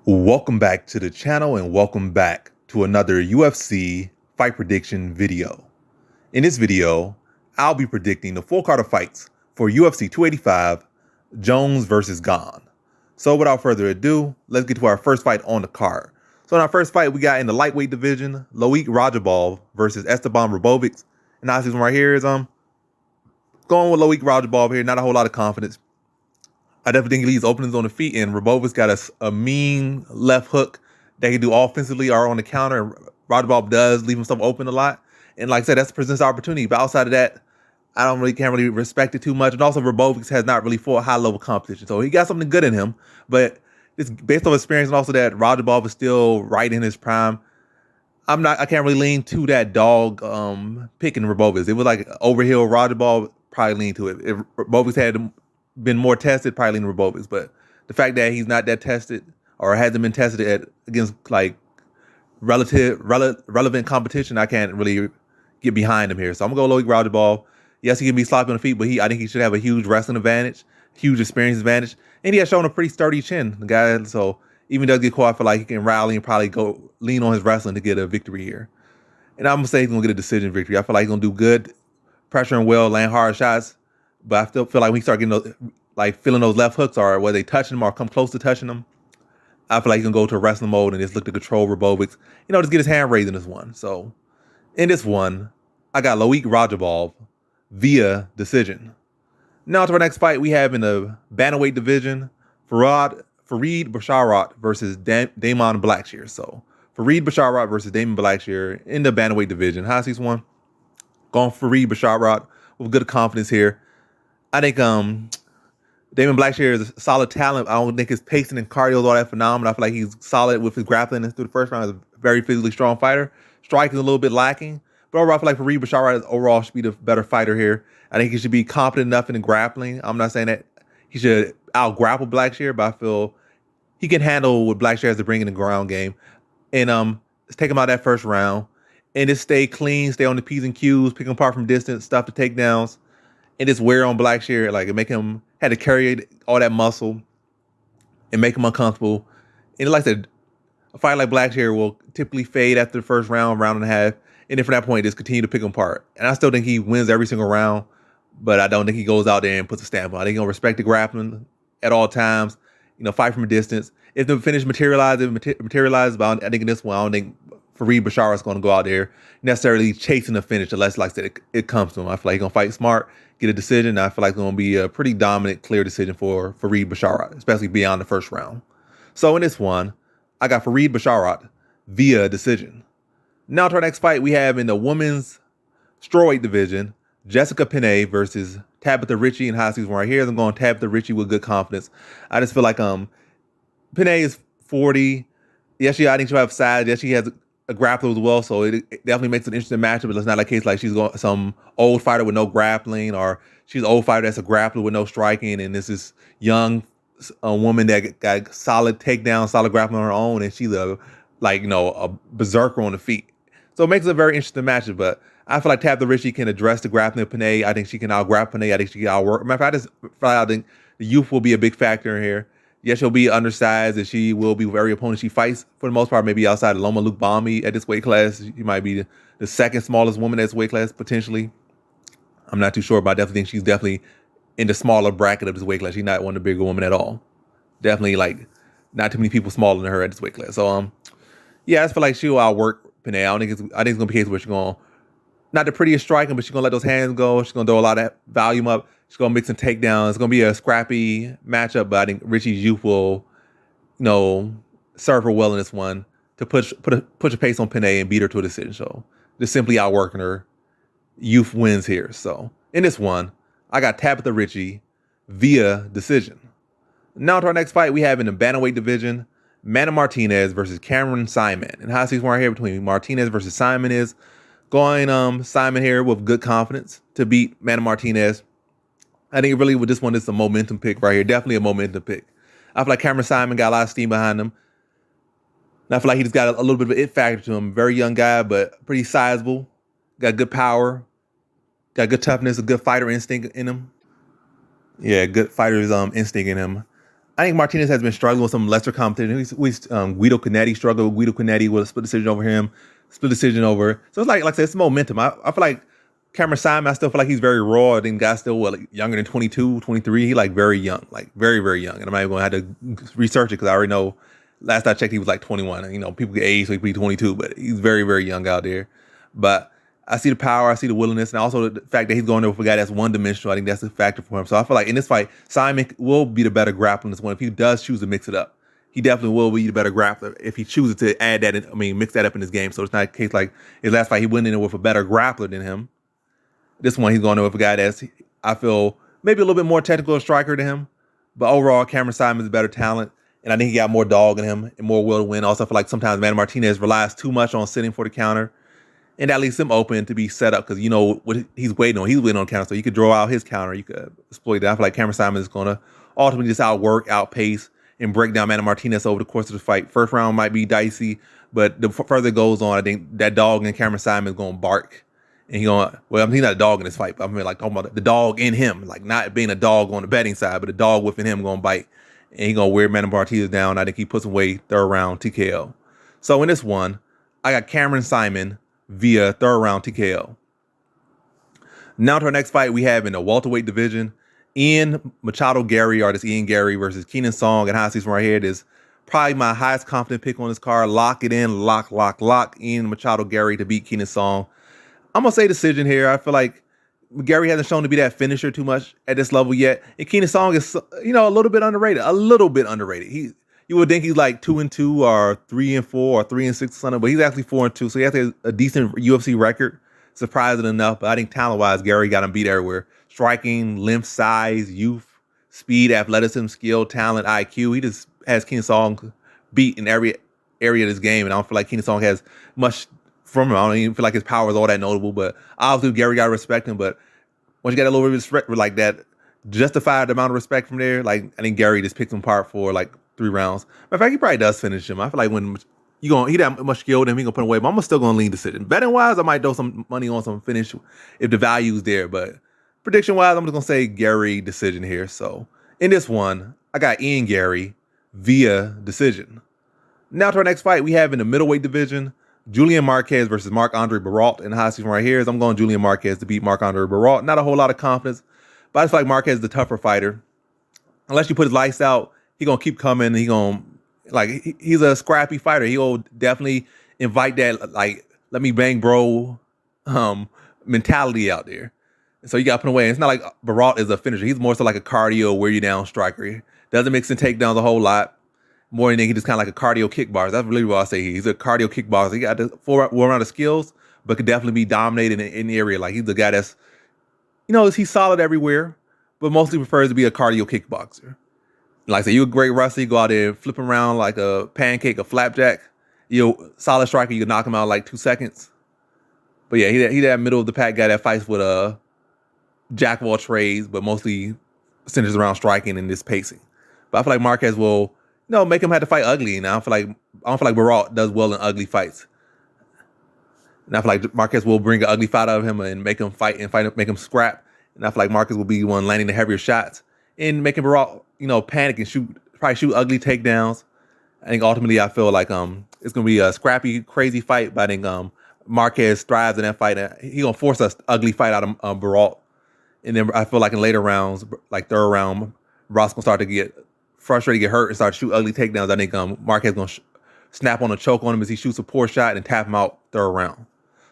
Welcome back to the channel and welcome back to another UFC fight prediction video. In this video, I'll be predicting the full card of fights for UFC 285, Jones versus Gane. So without further ado, let's get to our first fight on the card. So in our first fight, we got in the lightweight division, Loic Rajabov versus Esteban Robovic. And now this one right here is going with Loic Rajabov here, not a whole lot of confidence. I definitely think he leaves openings on the feet, and Robovic's got a mean left hook that he can do offensively or on the counter. And Rajabov does leave himself open a lot. And like I said, that presents opportunity. But outside of that, I can't really respect it too much. And also, Robovic has not really fought high-level competition. So he got something good in him. But it's based on experience and also that Rajabov is still right in his prime. I can't really lean to that dog picking Robovic. It was like overhill Rajabov, probably lean to it. If Robovic had been more tested, probably lean Robovic. But the fact that he's not that tested or hasn't been tested against like relevant competition, I can't really get behind him here. So I'm gonna go Loic Rajabov. Yes, he can be sloppy on the feet, but I think he should have a huge wrestling advantage, huge experience advantage, and he has shown a pretty sturdy chin, the guy. So even does get caught, I feel like he can rally and probably go lean on his wrestling to get a victory here. And I'm gonna say he's gonna get a decision victory. I feel like he's gonna do good, pressuring well, land hard shots. But I still feel like when he start getting those, like feeling those left hooks or whether they touching him or come close to touching him, I feel like he's gonna go to wrestling mode and just look to control Robovic. Just get his hand raised in this one. So in this one, I got Loic Rajabov via decision. Now to our next fight, we have in the bantamweight division, Fareed Bashara versus Damon Blackshear. So Fareed Bashara versus Damon Blackshear in the bantamweight division. How's this one? Going Fareed Bashara with good confidence here. I think Damon Blackshear is a solid talent. I don't think his pacing and cardio is all that phenomenal. I feel like he's solid with his grappling and through the first round. He's a very physically strong fighter. Striking is a little bit lacking. But overall, I feel like Fareed Bashara overall should be the better fighter here. I think he should be competent enough in the grappling. I'm not saying that he should out-grapple Blackshear, but I feel he can handle what Blackshear has to bring in the ground game. And let's take him out that first round. And just stay clean, stay on the P's and Q's, pick him apart from distance, stuff the takedowns. And just wear on Blackshear, like it make him had to carry all that muscle and make him uncomfortable. And like I said, a fight like Blackshear will typically fade after the first round, round and a half. And then from that point, just continue to pick him apart. And I still think he wins every single round, but I don't think he goes out there and puts a stamp on. I think he's gonna respect the grappling at all times, fight from a distance. If the finish materializes, but I think in this one, I don't think Fareed Bashara is going to go out there necessarily chasing the finish unless, like I said, it comes to him. I feel like he's going to fight smart, get a decision. And I feel like it's going to be a pretty dominant, clear decision for Fareed Bashara, especially beyond the first round. So in this one, I got Fareed Bashara via decision. Now to our next fight, we have in the women's strawweight division, Jessica Penne versus Tabitha Richie and High Seas right here. I'm going Tabitha Richie with good confidence. I just feel like Penne is 40. Yes, I think she'll have size. Yes, she has a grappler as well, so it definitely makes an interesting matchup. But it's not a case like she's going some old fighter with no grappling, or she's an old fighter that's a grappler with no striking, and this is young woman that got solid takedown, solid grappling on her own, and she's a berserker on the feet. So it makes it a very interesting matchup. But I feel like Tabitha Richie can address the grappling of Penne. I think she can out-grapple Penne. I think she can outwork. Matter of fact, I think the youth will be a big factor in here. Yes, she'll be undersized, and she will be very opponent. She fights, for the most part, maybe outside of Loma Luke Bami at this weight class. She might be the second smallest woman at this weight class, potentially. I'm not too sure, but I definitely think she's definitely in the smaller bracket of this weight class. She's not one of the bigger women at all. Definitely, not too many people smaller than her at this weight class. So, yeah, I just feel like she'll outwork Penne. I think it's going to be a case where she's going, not the prettiest striking, but she's going to let those hands go. She's going to throw a lot of volume up. She's going to mix some takedowns. It's going to be a scrappy matchup, but I think Richie's youth will, serve her well in this one to push a pace on Penne and beat her to a decision. So just simply outworking her. Youth wins here. So in this one, I got Tabitha Richie via decision. Now to our next fight, we have in the bantamweight division, Martinez versus Cameron Simon. And how this one right here between Martinez versus Simon is going Simon here with good confidence to beat Martinez. I think really with this one, it's a momentum pick right here. Definitely a momentum pick. I feel like Cameron Simon got a lot of steam behind him. And I feel like he just got a little bit of an it factor to him. Very young guy, but pretty sizable. Got good power. Got good toughness, a good fighter instinct in him. Yeah, good fighter's instinct in him. I think Martinez has been struggling with some lesser competition. Guido Canetti struggled. Guido Canetti with a split decision over him, split decision over. So it's like I said, it's momentum. I feel like Cameron Simon, I still feel like he's very raw. I think guy's still younger than 22, 23. He like very young, like very, very young. And I'm not even going to have to research it because I already know. Last I checked, he was like 21. And, you know, people get age, so he could be 22, but he's very, very young out there. But I see the power, I see the willingness, and also the fact that he's going there with a guy that's one-dimensional. I think that's a factor for him. So I feel like in this fight, Simon will be the better grappler in this one if he does choose to mix it up. He definitely will be the better grappler if he chooses to add that in, mix that up in his game. So it's not a case like his last fight, he went in there with a better grappler than him. This one, he's going there with a guy that's, I feel, maybe a little bit more technical striker than him. But overall, Cameron Simon is a better talent. And I think he got more dog in him and more will to win. Also, I feel like sometimes Martinez relies too much on sitting for the counter. And that leaves him open to be set up because you know what he's waiting on. He's waiting on counter. So you could draw out his counter. You could exploit that. I feel like Cameron Simon is going to ultimately just outwork, outpace, and break down Martinez over the course of the fight. First round might be dicey, but the further it goes on, I think that dog in Cameron Simon is going to bark. And he's not a dog in this fight, but like talking about the dog in him, like not being a dog on the betting side, but a dog within him going to bite. And he's going to wear Martinez down. I think he puts him away third round TKO. So in this one, I got Cameron Simon via third round TKO. Now to our next fight we have in the welterweight division. Ian Machado Gary, artist Ian Gary versus Keenan Song. And how I see from right here, it is probably my highest confident pick on this card. Lock it in, lock. Ian Machado Gary to beat Keenan Song. I'm going to say decision here. I feel like Gary hasn't shown to be that finisher too much at this level yet. And Keenan Song is, a little bit underrated. You would think he's like 2-2 or 3-4 or 3-6 or something, but he's actually 4-2. So he has a decent UFC record, surprising enough. But I think talent-wise, Gary got him beat everywhere. Striking, length, size, youth, speed, athleticism, skill, talent, IQ. He just has Keenan Song beat in every area of this game. And I don't feel like Keenan Song has much from him. I don't even feel like his power is all that notable. But obviously, Gary got to respect him. But once you got a little bit of respect like that, justified amount of respect from there, like I think Gary just picked him apart for like 3 rounds. Matter of fact, he probably does finish him. I feel like when he that much skill, then he gonna put him away. But I'm still gonna lean decision. Betting wise, I might throw some money on some finish if the value's there. But prediction wise, I'm just gonna say Gary decision here. So in this one, I got Ian Gary via decision. Now to our next fight, we have in the middleweight division, Julian Marquez versus Marc-Andre Baralt. And how I see from right here is I'm going Julian Marquez to beat Marc-Andre Baralt. Not a whole lot of confidence, but I just feel like Marquez is the tougher fighter. Unless you put his lights out, he's going to keep coming. He's a scrappy fighter. He'll definitely invite that, like, let me bang bro mentality out there. So you got to put away. It's not like Baralt is a finisher. He's more so like a cardio, wear you down striker. He doesn't mix and takedowns a whole lot. More than he just kind of like a cardio kickboxer. That's really what I say. He's a cardio kickboxer. He got the full round of skills, but could definitely be dominated in the area. Like he's the guy that's, he's solid everywhere, but mostly prefers to be a cardio kickboxer. Like say you're a great wrestler, you go out there and flip around like a pancake, a flapjack. Solid striker, you can knock him out in like 2 seconds. But yeah, he that middle of the pack guy that fights with a jack of all trades, but mostly centers around striking and this pacing. But I feel like Marquez will, make him have to fight ugly. And I don't feel like Baralt does well in ugly fights. And I feel like Marquez will bring an ugly fight out of him and make him fight, make him scrap. And I feel like Marquez will be the one landing the heavier shots and making Baralt, panic and probably shoot ugly takedowns. I think ultimately I feel like it's gonna be a scrappy, crazy fight. But I think Marquez thrives in that fight. He's gonna force a ugly fight out of Baralt. And then I feel like in later rounds, like third round, Baralt's gonna start to get frustrated, get hurt, and start to shoot ugly takedowns. I think Marquez going to snap on a choke on him as he shoots a poor shot and tap him out third round.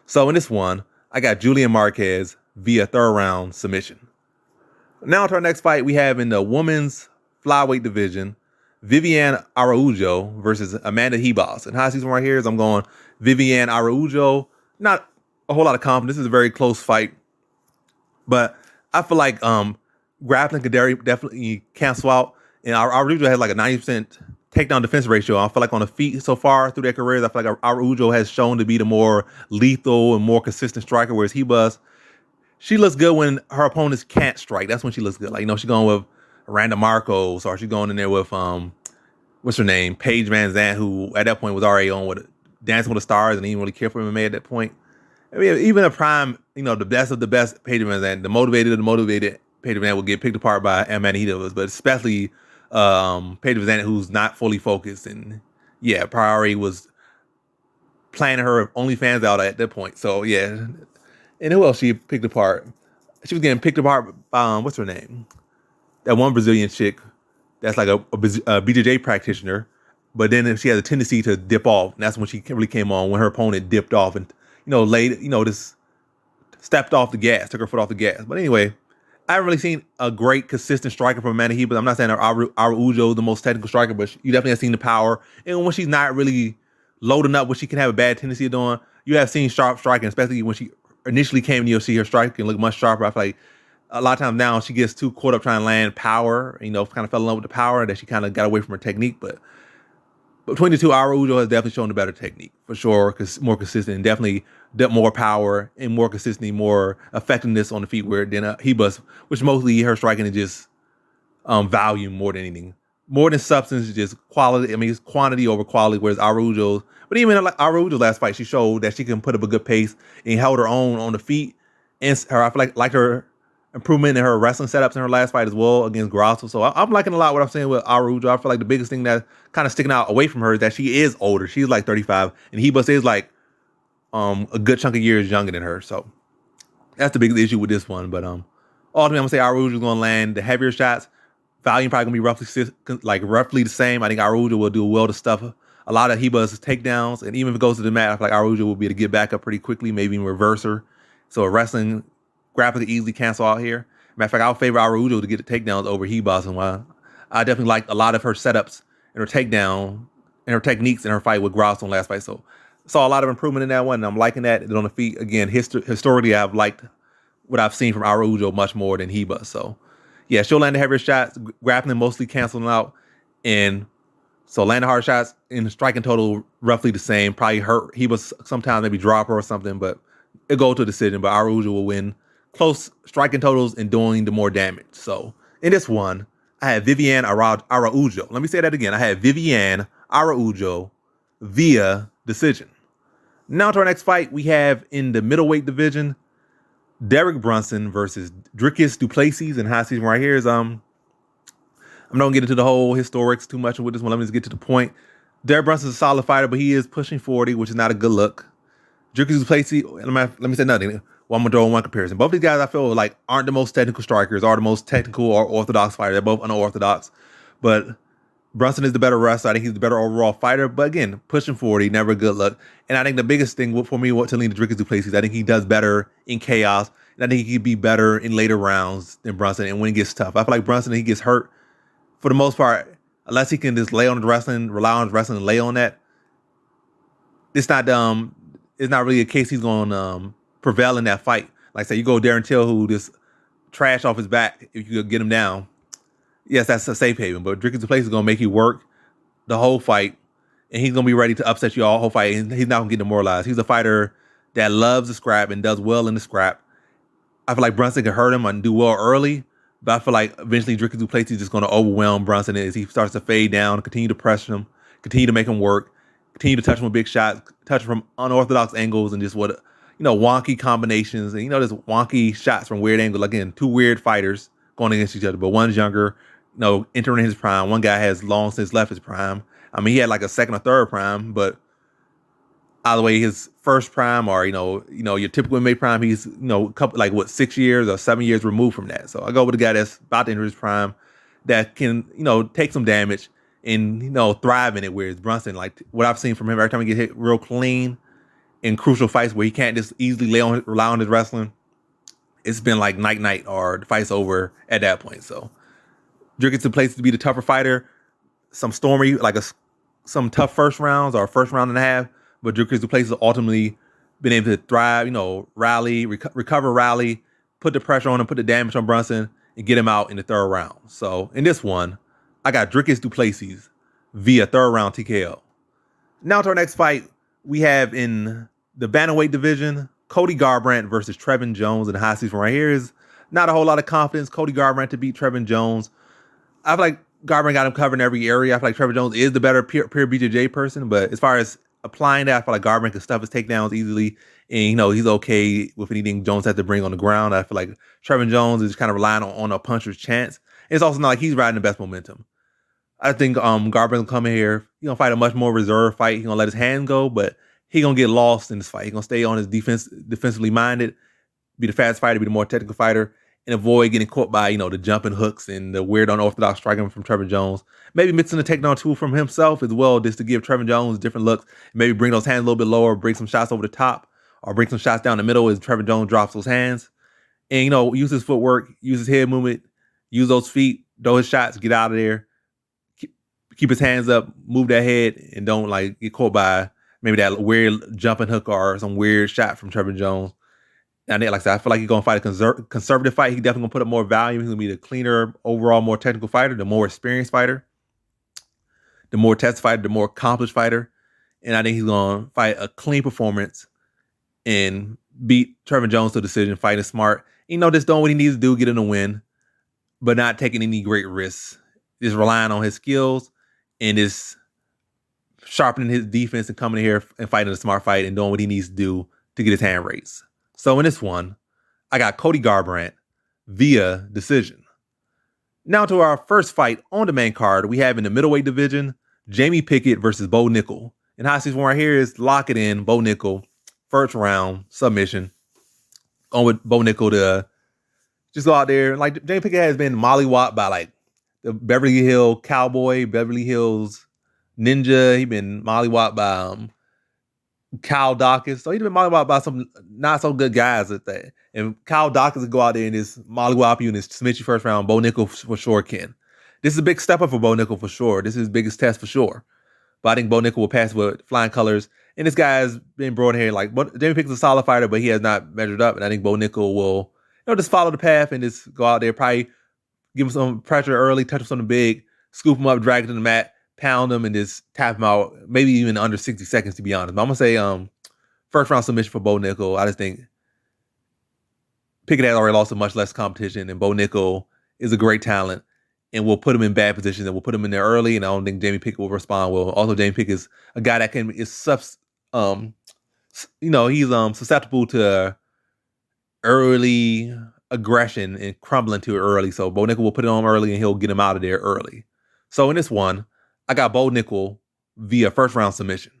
So in this one, I got Julian Marquez via third round submission. Now to our next fight, we have in the women's flyweight division, Viviana Araujo versus Amanda Ribas. And how I see right here is I'm going Viviana Araujo. Not a whole lot of confidence. This is a very close fight. But I feel like grappling could definitely cancel out. And Araujo has like a 90% takedown defense ratio. I feel like on the feet so far through their careers, I feel like Araujo has shown to be the more lethal and more consistent striker, whereas Ribas, she looks good when her opponents can't strike. That's when she looks good. Like, she's going with Randa Marcos, or she's going in there with, what's her name? Paige Van Zandt, who at that point was already on with Dancing with the Stars and didn't really care for MMA at that point. I mean, even a prime, the best of the best Paige Van Zandt, the motivated Paige Van Zandt will get picked apart by Amanda Ribas, but especially Pedro Vizana, who's not fully focused, and yeah, Priori was planning her OnlyFans out at that point. So yeah, and who else she picked apart? She was getting picked apart by what's her name? That one Brazilian chick that's like a BJJ practitioner, but then she has a tendency to dip off, and that's when she really came on, when her opponent dipped off and just stepped off the gas, took her foot off the gas. But anyway, I haven't really seen a great consistent striker from Amanda Hebert. I'm not saying Araujo is the most technical striker, but you definitely have seen the power. And when she's not really loading up, what she can have a bad tendency of doing, you have seen sharp striking, especially when she initially came to UFC. Her striking looked much sharper. I feel like a lot of times now she gets too caught up trying to land power, kind of fell in love with the power, that she kind of got away from her technique. But between the two, Araujo has definitely shown a better technique, for sure, because more consistent and definitely more power and more consistency, more effectiveness on the feet, where than Hebus, which mostly her striking is just volume more than anything. More than substance, just quality. I mean, it's quantity over quality, whereas Araujo's, but even like Araujo's last fight, she showed that she can put up a good pace and held her own on the feet. And I feel like her improvement in her wrestling setups in her last fight as well against Grosso. So I'm liking a lot what I'm saying with Araujo. I feel like the biggest thing that kind of sticking out away from her is that she is older. She's like 35, and Hebus is like a good chunk of years younger than her. So that's the biggest issue with this one. But ultimately, I'm gonna say Araujo is gonna land the heavier shots. Volume probably gonna be roughly the same. I think Araujo will do well to stuff a lot of Hebus' takedowns, and even if it goes to the mat, I feel like Araujo will be able to get back up pretty quickly, maybe in reverse her. So a wrestling grappling can easily cancel out here. Matter of fact, I'll favor Araujo to get the takedowns over Hebus, and while I definitely like a lot of her setups and her takedown and her techniques in her fight with Grosso in last fight. So saw a lot of improvement in that one, and I'm liking that. And on the feet, again, historically, I've liked what I've seen from Araujo much more than Hebus. So yeah, she'll land the heavier shots, grappling mostly canceling out, and so landing hard shots in the striking total roughly the same. Probably hurt Hebus sometimes, maybe drop her or something, but it'll go to a decision. But Araujo will win close striking totals and doing the more damage. So in this one, I had Viviana Araujo. Let me say that again. I had Viviana Araujo via decision. Now to our next fight, we have in the middleweight division, Derek Brunson versus Dricus du Plessis. And high season right here is I'm not gonna get into the whole historics too much with this one. Let me just get to the point. Derek Brunson's a solid fighter, but he is pushing 40, which is not a good look. Dricus du Plessis, let me say nothing. Well, I'm gonna throw in one comparison. Both these guys I feel like aren't the most technical strikers, are the most technical or orthodox fighters. They're both unorthodox, but Brunson is the better wrestler. I think he's the better overall fighter, but again, pushing 40, never a good look. And I think the biggest thing for me to lean to Dricus du Plessis, I think he does better in chaos, and I think he could be better in later rounds than Brunson and when it gets tough. I feel like Brunson, he gets hurt for the most part, unless he can just rely on his wrestling and lay on that. It's not really a case he's going to prevail in that fight. Like I said, you go Darren Till, who just trash off his back if you could get him down. Yes, that's a safe haven, but Dricus du Plessis is going to make you work the whole fight, and he's going to be ready to upset you all whole fight, and he's not going to get demoralized. He's a fighter that loves the scrap and does well in the scrap. I feel like Brunson can hurt him and do well early, but I feel like eventually Dricus du Plessis is just going to overwhelm Brunson as he starts to fade down, continue to pressure him, continue to make him work, continue to touch him with big shots, touch him from unorthodox angles, and just wonky combinations, and just wonky shots from weird angles. Again, two weird fighters going against each other, but one's younger, entering his prime. One guy has long since left his prime. I mean, he had like a second or third prime, but either way, his first prime or your typical MMA prime, he's a couple 6 years or 7 years removed from that. So I go with a guy that's about to enter his prime that can take some damage and thrive in it. Whereas Brunson, like what I've seen from him, every time he get hit real clean in crucial fights where he can't just easily rely on his wrestling, it's been like night or the fight's over at that point. So Dricus du Plessis to be the tougher fighter, some stormy some tough first rounds or first round and a half. But Dricus du Plessis has ultimately been able to thrive, rally, recover, rally, put the pressure on him, put the damage on Brunson, and get him out in the third round. So in this one, I got Dricus du Plessis via third round TKO. Now to our next fight, we have in the bantamweight division, Cody Garbrandt versus Trevin Jones. And the high season right here is not a whole lot of confidence. Cody Garbrandt to beat Trevin Jones. I feel like Garbrandt got him covered in every area. I feel like Trevin Jones is the better pure BJJ person, but as far as applying that, I feel like Garbrandt can stuff his takedowns easily, and he's okay with anything Jones has to bring on the ground. I feel like Trevin Jones is kind of relying on a puncher's chance. And it's also not like he's riding the best momentum. I think Garbrandt will come in here. He gonna fight a much more reserved fight. He gonna let his hand go, but he gonna get lost in this fight. He gonna stay on his defensively minded, be the fast fighter, be the more technical fighter, and avoid getting caught by the jumping hooks and the weird unorthodox striking from Trevin Jones. Maybe mixing the takedown tool from himself as well, just to give Trevin Jones different looks. Maybe bring those hands a little bit lower, bring some shots over the top, or bring some shots down the middle as Trevin Jones drops those hands. And use his footwork, use his head movement, use those feet, throw his shots, get out of there. Keep his hands up, move that head, and don't get caught by maybe that weird jumping hook or some weird shot from Trevin Jones. And like I said, I feel like he's gonna fight a conservative fight. He's definitely gonna put up more value. He's gonna be the cleaner, overall, more technical fighter, the more experienced fighter, the more tested fighter, the more accomplished fighter. And I think he's gonna fight a clean performance and beat Trevin Jones to a decision, fighting smart. Just doing what he needs to do, getting a win, but not taking any great risks. Just relying on his skills and just sharpening his defense and coming in here and fighting a smart fight and doing what he needs to do to get his hand raised. So in this one, I got Cody Garbrandt via decision. Now to our first fight on the main card, we have in the middleweight division, Jamie Pickett versus Bo Nickel. And how I see this one right here is lock it in, Bo Nickel, first round, submission. On with Bo Nickel to just go out there. Jamie Pickett has been mollywopped by the Beverly Hills Cowboy, Beverly Hills Ninja. He been mollywopped by Kyle Dawkins. So he's been mollywopped by some not so good guys at that. And Kyle Dawkins will go out there and just mollywop you and just submit you first round. Bo Nickel for sure can. This is a big step up for Bo Nickel for sure. This is his biggest test for sure. But I think Bo Nickel will pass with flying colors. And this guy has been brought here. Jamie Pickett's a solid fighter, but he has not measured up. And I think Bo Nickel will just follow the path and just go out there, probably give him some pressure early, touch him something big, scoop him up, drag him to the mat, pound him, and just tap him out, maybe even under 60 seconds, to be honest. But I'm going to say first round submission for Bo Nickel. I just think Pickett has already lost to much less competition, and Bo Nickel is a great talent, and we'll put him in bad positions, and we'll put him in there early, and I don't think Jamie Pickett will respond well. Also, Jamie Pickett is a guy that he's susceptible to early aggression and crumbling to it early. So Bo Nickel will put it on early and he'll get him out of there early. So in this one, I got Bo Nickel via first round submission.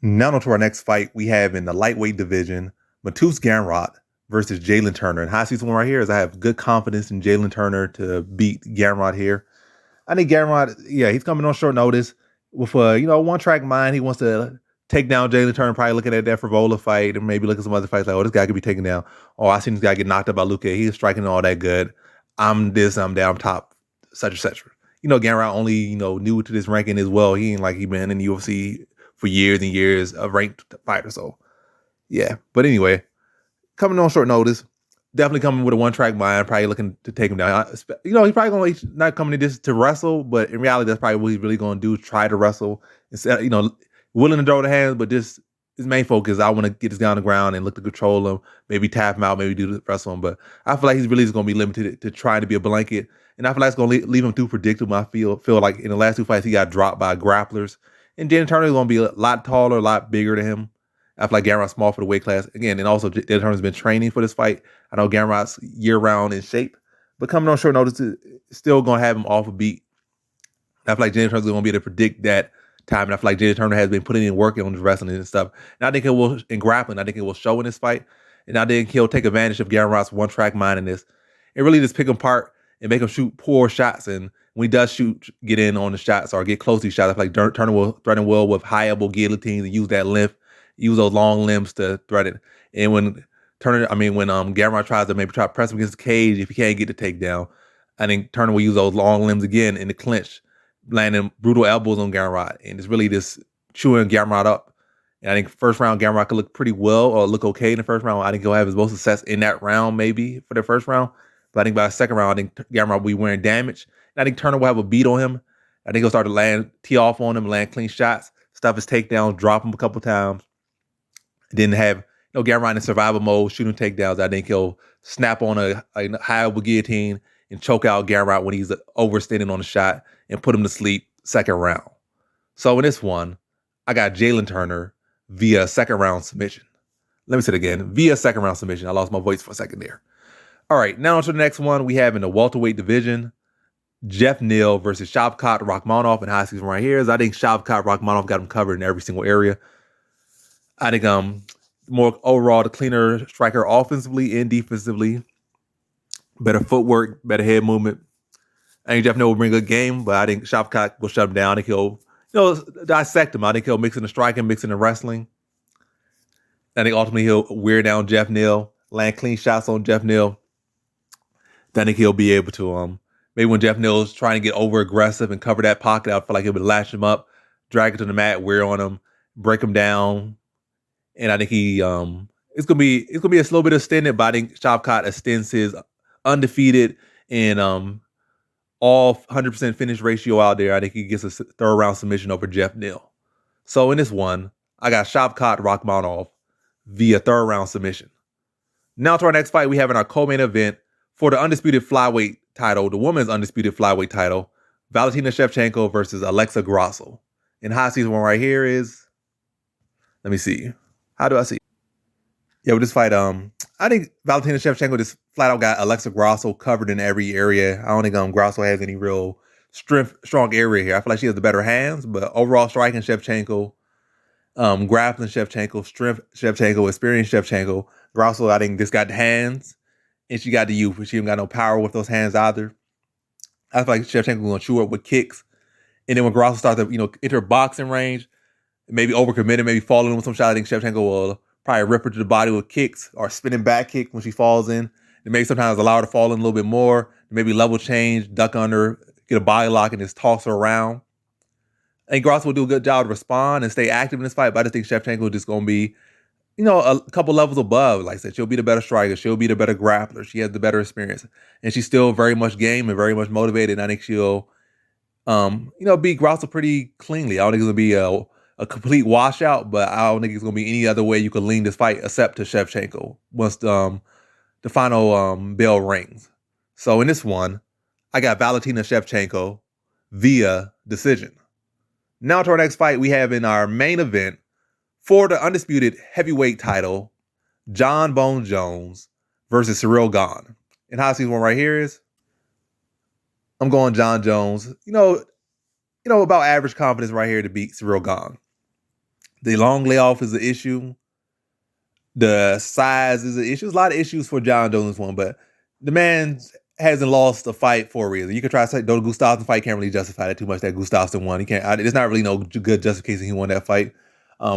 Now on to our next fight we have in the lightweight division, Mateusz Garbrandt versus Jalen Turner. And how I see this one right here is I have good confidence in Jalen Turner to beat Garbrandt here. I think Garbrandt, he's coming on short notice with a one track mind. He wants to take down Jalen Turner, probably looking at that Frivola fight and maybe look at some other fights this guy could be taken down. Oh, I seen this guy get knocked out by Luque. He's striking all that good. I'm this, I'm down top, such and such. Garbrandt only, new to this ranking as well. He ain't he been in the UFC for years and years, a ranked fighter. So, yeah. But anyway, coming on short notice, definitely coming with a one-track mind, probably looking to take him down. He's probably going to not coming to this to wrestle, but in reality, that's probably what he's really going to do, try to wrestle. Instead, willing to throw the hands, but his main focus, I want to get this guy on the ground and look to control him, maybe tap him out, maybe do the wrestle him. But I feel like he's really just going to be limited to trying to be a blanket. And I feel like it's going to leave him too predictable. I feel like in the last two fights, he got dropped by grapplers. And Jalen Turner is going to be a lot taller, a lot bigger than him. I feel like Garbrandt's small for the weight class. Again, and also Jalen Turner's been training for this fight. I know Garbrandt's year-round in shape. But coming on short notice, still going to have him off a beat. I feel like Jalen Turner's going to be able to predict that time. And I feel like Jalen Turner has been putting in work on his wrestling and stuff. And I think it will, in grappling, I think it will show in this fight. And I think he'll take advantage of Garbrandt's one-track mind in this and really just pick him apart and make him shoot poor shots. And when he does get in on the shots or get close to these shots, I feel like Turner will threaten well with high elbow guillotines and use that length, use those long limbs to threaten. And when Garbrandt tries to maybe try to press him against the cage, if he can't get the takedown, I think Turner will use those long limbs again in the clinch, landing brutal elbows on Garbrandt, and it's really just chewing Garbrandt up. And I think first round Garbrandt could look pretty well or look okay in the first round. I think he'll have his most success in that round maybe for the first round. But I think by the second round, I think Garbrandt will be wearing damage. And I think Turner will have a beat on him. I think he'll start to tee off on him, land clean shots, stuff his takedowns, drop him a couple times. Then have Garbrandt in survival mode, shooting takedowns. I think he'll snap on a high elbow guillotine and choke out Garbrandt when he's overextending on the shot and put him to sleep second round. So in this one, I got Jalen Turner via second round submission. Let me say it again. Via second round submission. I lost my voice for a second there. All right, now on to the next one. We have in the welterweight division, Jeff Neal versus Shavkat Rakhmonov. And how I see him right here is I think Shavkat Rakhmonov got him covered in every single area. I think more overall the cleaner striker offensively and defensively. Better footwork, better head movement. I think Jeff Neal will bring a good game, but I think Shavkat will shut him down. I think he'll dissect him. I think he'll mix in the striking, mix in the wrestling. I think ultimately he'll wear down Jeff Neal, land clean shots on Jeff Neal. Then I think he'll be able to maybe when Jeff Neal's trying to get over aggressive and cover that pocket, I feel like he'll be lash him up, drag it to the mat, wear on him, break him down. And I think it's gonna be a slow bit extended, but I think Shavkat extends his undefeated and all 100% finish ratio out there. I think he gets a third round submission over Jeff Neal. So in this one, I got Shavkat Rakhmonov via third round submission. Now to our next fight, we have in our co-main event for the undisputed flyweight title, the women's undisputed flyweight title, Valentina Shevchenko versus Alexa Grosso. And how I see this one right here is, let me see. How do I see? Yeah, with this fight, I think Valentina Shevchenko just flat out got Alexa Grosso covered in every area. I don't think Grosso has any real strong area here. I feel like she has the better hands, but overall striking Shevchenko, grappling Shevchenko, strength Shevchenko, experience Shevchenko. Grosso, I think, just got the hands, and she got the youth, but she ain't got no power with those hands either. I feel like Shevchenko gonna chew up with kicks, and then when Grosso starts to enter boxing range, maybe overcommitted, maybe falling with some shot, I think Shevchenko will probably rip her to the body with kicks or spinning back kick when she falls in. And maybe sometimes allow her to fall in a little bit more, maybe level change, duck under, get a body lock, and just toss her around. I think Grosso will do a good job to respond and stay active in this fight, but I just think Shevchenko is just going to be, a couple levels above. Like I said, she'll be the better striker. She'll be the better grappler. She has the better experience. And she's still very much game and very much motivated. And I think she'll, beat Grosso pretty cleanly. I don't think it's going to be a complete washout, but I don't think it's going to be any other way you could lean this fight except to Shevchenko once the final bell rings. So in this one, I got Valentina Shevchenko via decision. Now to our next fight, we have in our main event for the undisputed heavyweight title, Jon Bones Jones versus Cyril Gane. And how I see this one right here is, I'm going Jon Jones. About average confidence right here to beat Cyril Gane. The long layoff is an issue. The size is an issue. There's a lot of issues for Jon Jones in this one, but the man hasn't lost a fight for a reason. You could try to say, though the Gustafsson fight can't really justify that too much, that Gustafsson won. He can't. There's not really no good justification he won that fight.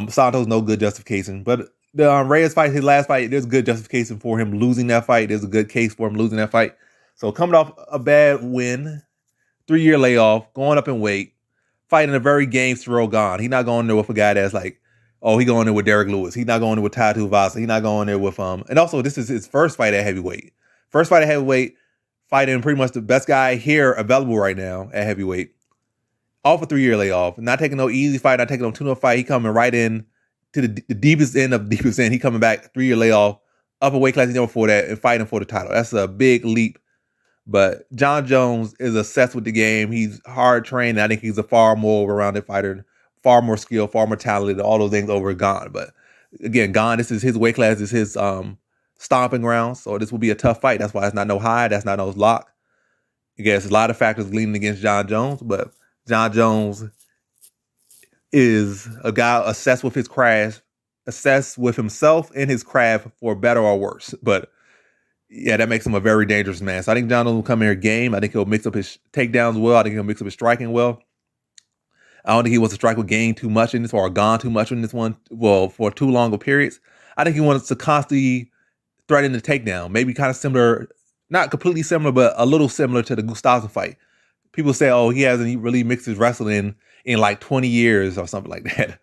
Santos, no good justification. But the Reyes fight, his last fight, there's good justification for him losing that fight. There's a good case for him losing that fight. So coming off a bad win, 3-year layoff, going up in weight, fighting a very game Cyril Gane. He's not going there with a guy that's like, he going there with Derek Lewis. He's not going there with Tai Tuivasa. He's not going there with and also this is his first fight at heavyweight. First fight at heavyweight, fighting pretty much the best guy here available right now at heavyweight. Off a 3-year layoff. Not taking no easy fight, not taking no tune-up fight. He coming right in to the deepest end of the deepest end. He coming back, 3-year layoff, up a weight class before that, and fighting for the title. That's a big leap. But Jon Jones is obsessed with the game. He's hard trained. I think he's a far more well-rounded fighter, far more skilled, far more talented, all those things over Gane. But again, Gane, this is his weight class, this is his stomping ground. So this will be a tough fight. That's why it's not no high, that's not no lock. Again, there's a lot of factors leaning against Jon Jones, but Jon Jones is a guy obsessed with his craft, obsessed with himself and his craft for better or worse. But yeah, that makes him a very dangerous man. So I think Jon Jones will come here game. I think he'll mix up his takedowns well. I think he'll mix up his striking well. I don't think he wants to strike with Gane too much in this or Gane too much in this one, for too long of periods. I think he wants to constantly threaten the takedown. Maybe kind of similar, not completely similar, but a little similar to the Gustafsson fight. People say, he hasn't really mixed his wrestling in like 20 years or something like that.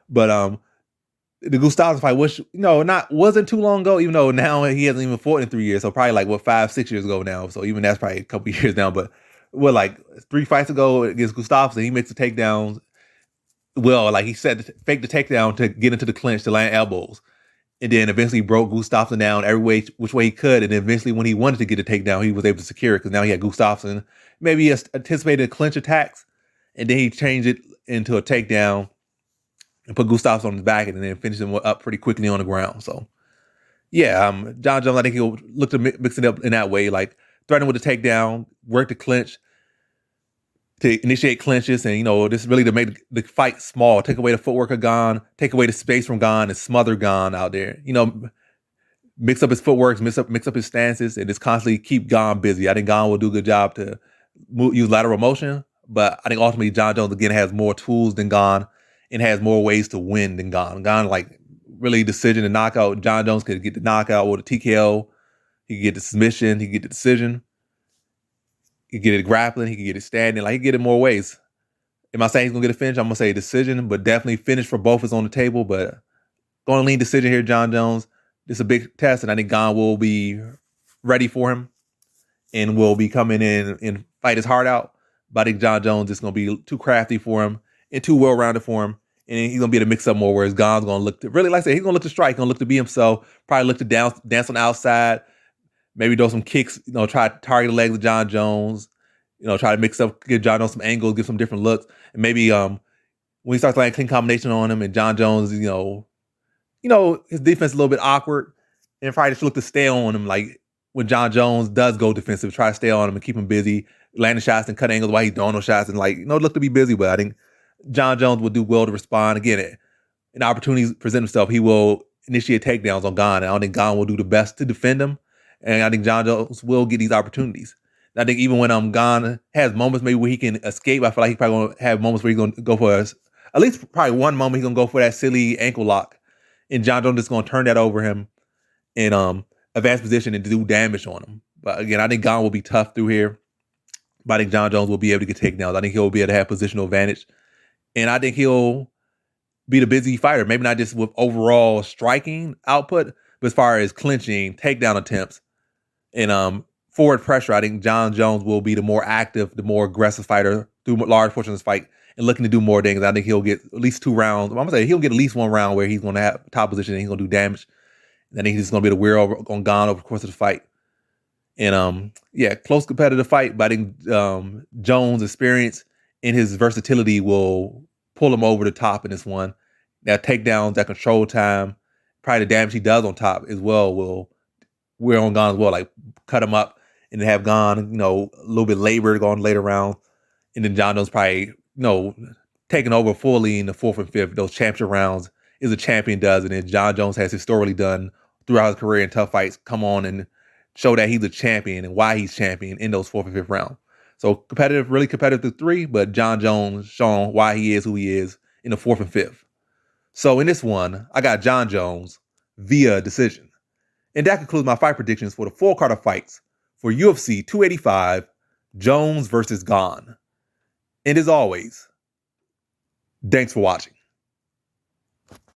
But the Gustafsson fight, which, wasn't too long ago, even though now he hasn't even fought in 3 years. So probably like, 5-6 years ago now. So even that's probably a couple years now. But like 3 fights ago against Gustafsson, he mixed the takedowns. Well, like he said, faked the takedown to get into the clinch, to land elbows. And then eventually broke Gustafsson down every way, which way he could. And then eventually when he wanted to get a takedown, he was able to secure it because now he had Gustafsson. Maybe he anticipated clinch attacks, and then he changed it into a takedown and put Gustafsson on his back and then finished him up pretty quickly on the ground. So, Yeah, John Jones, I think he'll look to mix it up in that way, like threaten with the takedown, work the clinch, to initiate clinches, and this is really to make the fight small, take away the footwork of Gane, take away the space from Gane, and smother Gane out there. Mix up his footwork, mix up his stances, and just constantly keep Gane busy. I think Gane will do a good job to use lateral motion, but I think ultimately John Jones again has more tools than Gane and has more ways to win than Gane. Gane like really decision and knockout. John Jones could get the knockout or the TKO. He could get the submission. He could get the decision. He could get it grappling. He could get it standing. Like he could get it more ways. Am I saying he's gonna get a finish? I'm gonna say decision, but definitely finish for both is on the table. But going to lean decision here, John Jones. It's a big test, and I think Gane will be ready for him and will be coming in and fight his heart out. But I think John Jones is going to be too crafty for him and too well-rounded for him. And he's going to be able to mix up more, whereas Gane's going to look to, really, like I said, he's going to look to strike, he's going to look to be himself, probably look to dance on the outside, maybe throw some kicks, try to target the legs of John Jones, try to mix up, give John Jones some angles, give some different looks. And maybe when he starts laying a clean combination on him and John Jones, his defense is a little bit awkward, and probably just look to stay on him. Like when John Jones does go defensive, try to stay on him and keep him busy, landing shots and cut angles while he's throwing those shots, and look to be busy. But I think John Jones will do well to respond. Again, an opportunity present himself, he will initiate takedowns on Gane. And I don't think Gane will do the best to defend him, and I think John Jones will get these opportunities. And I think even when Gane has moments maybe where he can escape, I feel like he's probably going to have moments where he's going to go for at least probably one moment he's going to go for that silly ankle lock. And John Jones is going to turn that over him in advanced position and do damage on him. But again, I think Gane will be tough through here. But I think John Jones will be able to get takedowns. I think he'll be able to have positional advantage. And I think he'll be the busy fighter. Maybe not just with overall striking output, but as far as clinching, takedown attempts, and forward pressure, I think John Jones will be the more active, the more aggressive fighter through large portions of this fight and looking to do more things. I think he'll get at least 2 rounds. I'm going to say he'll get at least 1 round where he's going to have top position and he's going to do damage. And I think he's going to be the weird on Gane over the course of the fight. And close competitive fight, but I think Jones' experience and his versatility will pull him over the top in this one. That takedowns, that control time, probably the damage he does on top as well will wear on Gane as well. Like cut him up and then have Gane, a little bit labored going later round. And then John Jones probably, taking over fully in the 4th and 5th, those championship rounds, as a champion does, and as John Jones has historically done throughout his career in tough fights, come on and show that he's a champion and why he's champion in those 4th and 5th rounds. So competitive, really competitive through 3, but John Jones showing why he is who he is in the 4th and 5th. So in this one, I got John Jones via decision. And that concludes my fight predictions for the full card of fights for UFC 285, Jones versus Gane. And as always, thanks for watching.